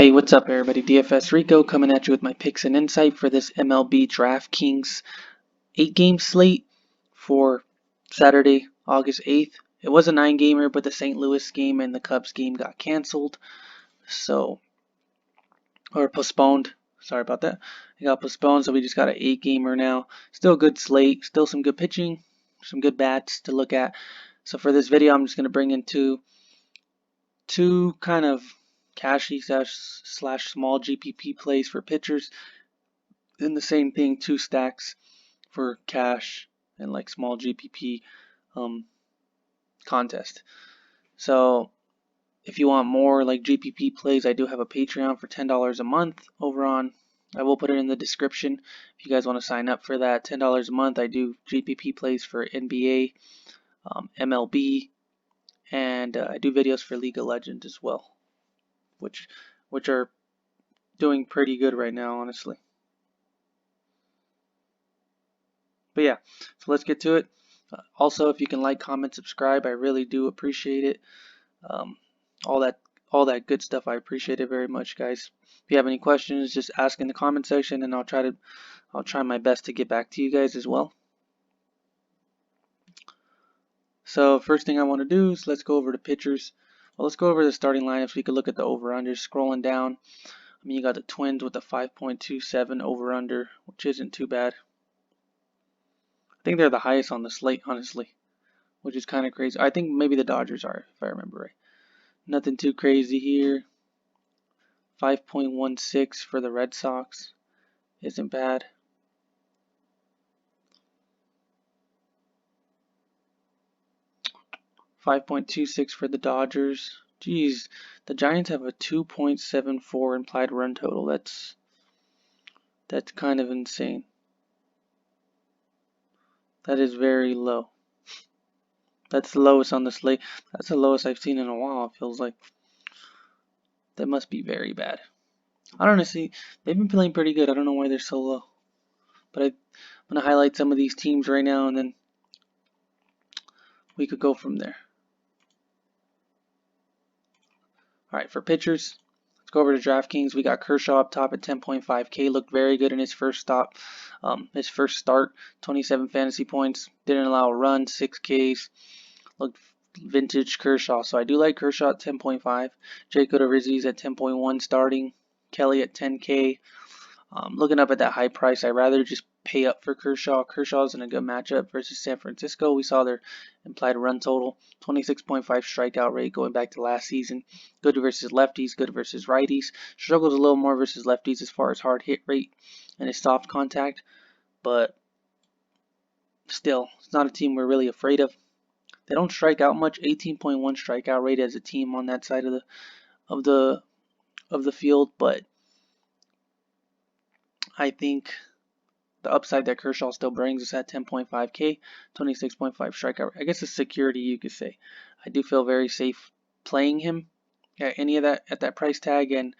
Hey, what's up, everybody? DFS Rico coming at you with my picks and insight for this MLB Draftkings 8-game slate for Saturday, August 8th. It was a 9-gamer, but the St. Louis game and the Cubs game got canceled, or postponed. Sorry about that. It got postponed, so we just got an 8-gamer now. Still a good slate, still some good pitching, some good bats to look at. So for this video, I'm just going to bring in two kind of cashy slash small GPP plays for pitchers. And the same thing, two stacks for cash and like small GPP contest. So if you want more like GPP plays, I do have a Patreon for $10 a month over on. I will put it in the description if you guys want to sign up for that. $10 a month. I do GPP plays for NBA, MLB, and I do videos for League of Legends as well, which are doing pretty good right now, honestly. But yeah, so let's get to it. Also, if you can like, comment, subscribe, I really do appreciate it. All that good stuff, I appreciate it very much, guys. If you have any questions, just ask in the comment section, and I'll try my best to get back to you guys as well. So first thing I want to do is let's go over to pitchers. Well, let's go over the starting lineups. We could look at the over/unders. Scrolling down, I mean, you got the Twins with a 5.27 over/under, which isn't too bad. I think they're the highest on the slate, honestly, which is kind of crazy. I think maybe the Dodgers are, if I remember right. Nothing too crazy here. 5.16 for the Red Sox isn't bad. .26 for the Dodgers. Geez, the Giants have a 2.74 implied run total. That's kind of insane. That is very low. That's the lowest on the slate. That's the lowest I've seen in a while, it feels like. That must be very bad. I don't know, see, they've been playing pretty good. I don't know why they're so low. But I'm going to highlight some of these teams right now, and then we could go from there. Alright, for pitchers, let's go over to Draftkings. We got Kershaw up top at 10.5K. Looked very good in his first start. 27 fantasy points. Didn't allow a run, 6 Ks. Looked vintage Kershaw. So I do like Kershaw at 10.5. Jake Odorizzi's at 10.1 starting. Kelly at 10K. Looking up at that high price, I'd rather just pay up for Kershaw. Kershaw's in a good matchup versus San Francisco. We saw their implied run total, 26.5 strikeout rate going back to last season. Good versus lefties, good versus righties. Struggles a little more versus lefties as far as hard hit rate and his soft contact, but still, it's not a team we're really afraid of. They don't strike out much. 18.1 strikeout rate as a team on that side of the field, but I think the upside that Kershaw still brings is at 10.5K, 26.5 strikeout. I guess it's security, you could say. I do feel very safe playing him at any of that at that price tag and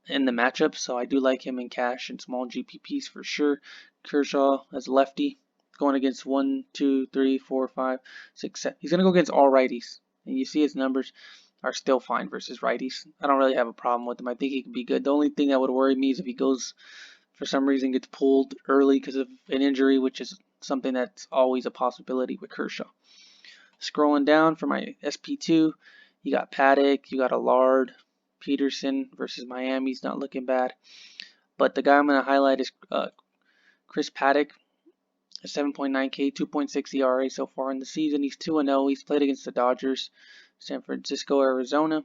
in the matchup. So I do like him in cash and small GPPs for sure. Kershaw as a lefty going against 1, 2, 3, 4, 5, 6, 7. He's gonna go against all righties, and you see his numbers are still fine versus righties. I don't really have a problem with him. I think he could be good. The only thing that would worry me is if he goes, for some reason, gets pulled early because of an injury, which is something that's always a possibility with Kershaw. Scrolling down for my SP2, you got Paddock, you got Allard, Peterson versus Miami's not looking bad. But the guy I'm going to highlight is Chris Paddock, 7.9K, 2.6 ERA so far in the season. He's 2-0. He's played against the Dodgers, San Francisco, Arizona,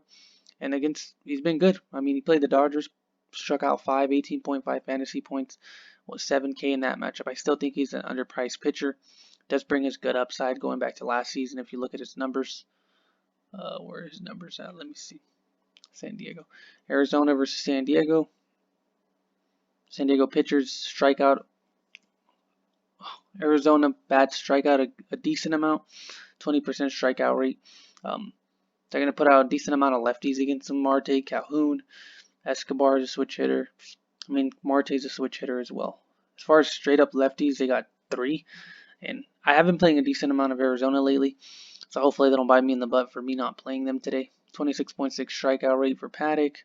and he's been good. I mean, he played the Dodgers, struck out 5, 18.5 fantasy points, was 7K in that matchup. I still think he's an underpriced pitcher. Does bring his good upside going back to last season. If you look at his numbers, where are his numbers at? Let me see. San Diego, Arizona versus San Diego. San Diego pitchers strike out. Arizona bats strike out a decent amount, 20% strikeout rate. They're going to put out a decent amount of lefties against them. Marte, Calhoun, Escobar is a switch hitter. I mean, Marte's a switch hitter as well. As far as straight up lefties, they got 3. And I have been playing a decent amount of Arizona lately, so hopefully they don't bite me in the butt for me not playing them today. 26.6 strikeout rate for Paddock.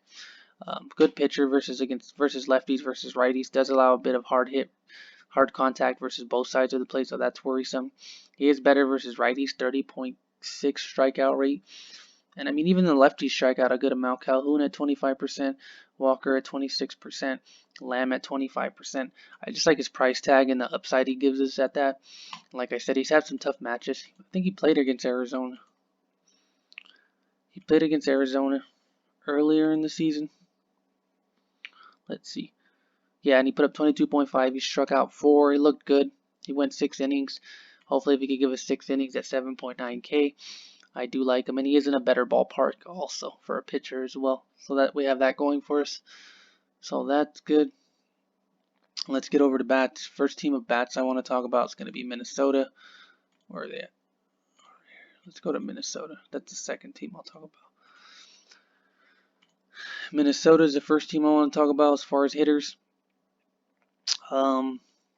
Good pitcher versus lefties versus righties. Does allow a bit of hard contact versus both sides of the plate, so that's worrisome. He is better versus righties, 30.6 strikeout rate. And I mean, even the lefties strike out a good amount. Calhoun at 25%, Walker at 26%, Lamb at 25%. I just like his price tag and the upside he gives us at that. Like I said, he's had some tough matches. I think he played against Arizona. He played against Arizona earlier in the season. Let's see. Yeah, and he put up 22.5. He struck out 4. He looked good. He went 6 innings. Hopefully, if he could give us 6 innings at 7.9K, I do like him. And he is in a better ballpark also for a pitcher as well. So that we have that going for us. So that's good. Let's get over to bats. First team of bats I want to talk about is going to be Minnesota. Where are they at? Let's go to Minnesota. That's the second team I'll talk about. Minnesota is the first team I want to talk about as far as hitters.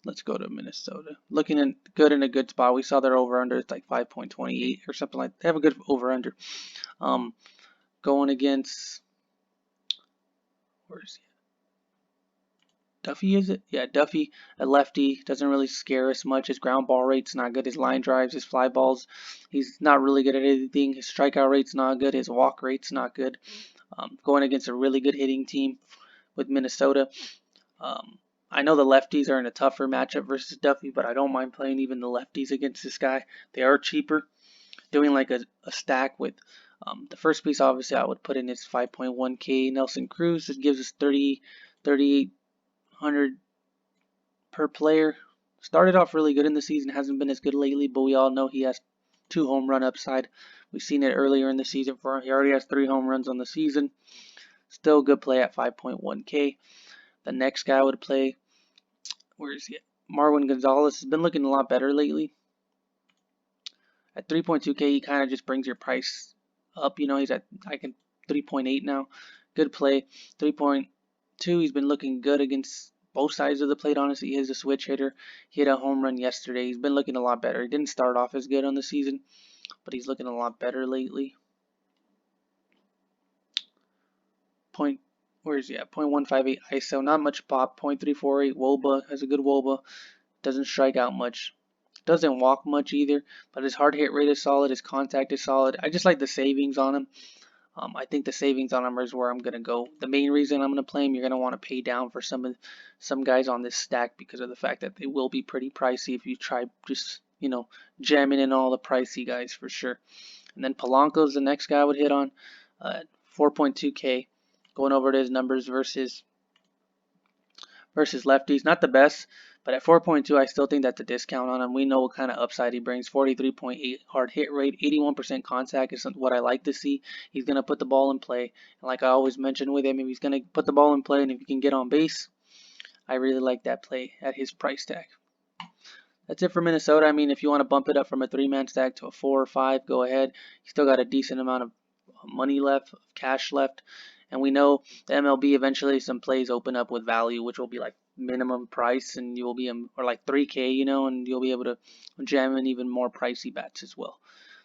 Let's go to Minnesota. Looking in good in a good spot. We saw their over under. It's like 5.28 or something like that. They have a good over under. Going against, where is he? Duffy, is it? Yeah, Duffy, a lefty, doesn't really scare us much. His ground ball rate's not good. His line drives, his fly balls, he's not really good at anything. His strikeout rate's not good. His walk rate's not good. Going against a really good hitting team with Minnesota. I know the lefties are in a tougher matchup versus Duffy, but I don't mind playing even the lefties against this guy. They are cheaper. Doing like a stack with the first piece, obviously, I would put in is 5.1K Nelson Cruz. It gives us 3,800 per player. Started off really good in the season, hasn't been as good lately, but we all know he has 2 home run upside. We've seen it earlier in the season for him. He already has 3 home runs on the season. Still a good play at 5.1K. The next guy I would play, where is he? Marwin Gonzalez has been looking a lot better lately. At 3.2K, he kind of just brings your price up. You know, he's at 3.8 now. Good play. 3.2, he's been looking good against both sides of the plate, honestly. He is a switch hitter. He hit a home run yesterday. He's been looking a lot better. He didn't start off as good on the season, but he's looking a lot better lately. Where is he at? 0.158 ISO. Not much pop. 0.348 WOBA. Has a good WOBA. Doesn't strike out much. Doesn't walk much either, but his hard hit rate is solid. His contact is solid. I just like the savings on him. I think the savings on him is where I'm going to go. The main reason I'm going to play him, you're going to want to pay down for some guys on this stack because of the fact that they will be pretty pricey if you try just, jamming in all the pricey guys for sure. And then Polanco's the next guy I would hit on. 4.2K. Going over to his numbers versus lefties. Not the best, but at 4.2, I still think that's a discount on him. We know what kind of upside he brings. 43.8 hard hit rate, 81% contact is what I like to see. He's going to put the ball in play. And like I always mention with him, if he's going to put the ball in play and if he can get on base, I really like that play at his price tag. That's it for Minnesota. I mean, if you want to bump it up from a 3-man stack to a 4 or 5, go ahead. He's still got a decent amount of money left, cash left. And we know the MLB eventually some plays open up with value, which will be like minimum price, and you will be or like 3K, and you'll be able to jam in even more pricey bats as well.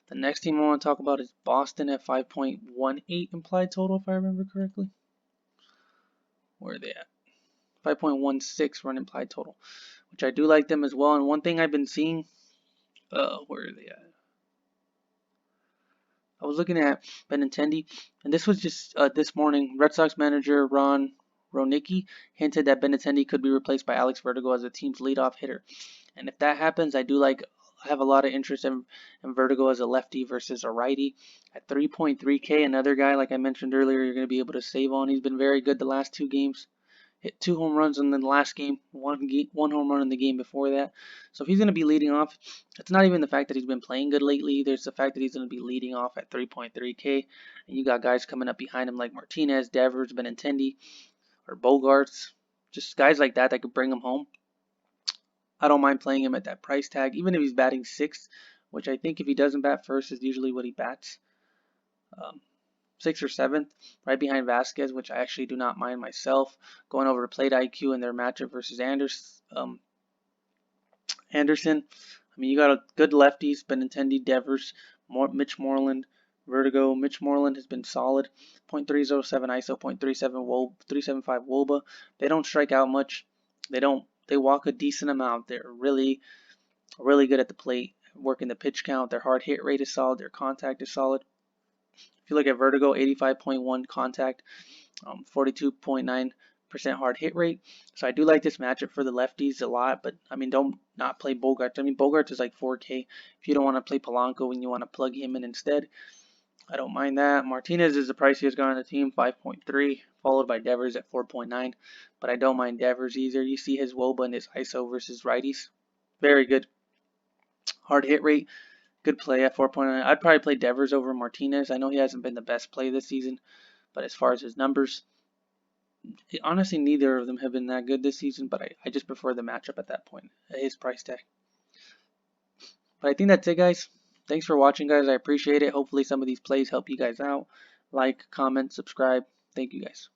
The next team I want to talk about is Boston at 5.18 implied total, if I remember correctly. Where are they at? 5.16 run implied total, which I do like them as well. And one thing I've been seeing, where are they at? I was looking at Benintendi, and this was just this morning. Red Sox manager Ron Ronicki hinted that Benintendi could be replaced by Alex Verdugo as the team's leadoff hitter. And if that happens, I have a lot of interest in Verdugo as a lefty versus a righty. At 3.3K, another guy, like I mentioned earlier, you're going to be able to save on. He's been very good the last 2 games. Hit 2 home runs in the last game, one home run in the game before that. So if he's going to be leading off, it's not even the fact that he's been playing good lately. There's the fact that he's going to be leading off at 3.3K. And you got guys coming up behind him like Martinez, Devers, Benintendi, or Bogarts. Just guys like that could bring him home. I don't mind playing him at that price tag, even if he's batting 6th, which I think if he doesn't bat first is usually what he bats. 6th or 7th, right behind Vasquez, which I actually do not mind myself. Going over to plate IQ in their matchup versus Anderson. I mean, you got a good lefties, Benintendi, Devers, Mitch Moreland, Vertigo. Mitch Moreland has been solid. 0.307 ISO, 0.375 WOBA. They don't strike out much. They walk a decent amount. They're really good at the plate, working the pitch count. Their hard hit rate is solid. Their contact is solid. If you look at Vertigo, 85.1 contact, 42.9% hard hit rate. So I do like this matchup for the lefties a lot, but I mean, don't not play Bogarts. I mean, Bogarts is like 4K. If you don't want to play Polanco and you want to plug him in instead, I don't mind that. Martinez is the priciest guy on the team, 5.3, followed by Devers at 4.9. But I don't mind Devers either. You see his WOBA and his ISO versus righties. Very good. Hard hit rate, good play at 4.9. I'd probably play Devers over Martinez. I know he hasn't been the best play this season, but as far as his numbers, honestly, neither of them have been that good this season, but I just prefer the matchup at that point, at his price tag. But I think that's it, guys. Thanks for watching, guys. I appreciate it. Hopefully some of these plays help you guys out. Like, comment, subscribe. Thank you, guys.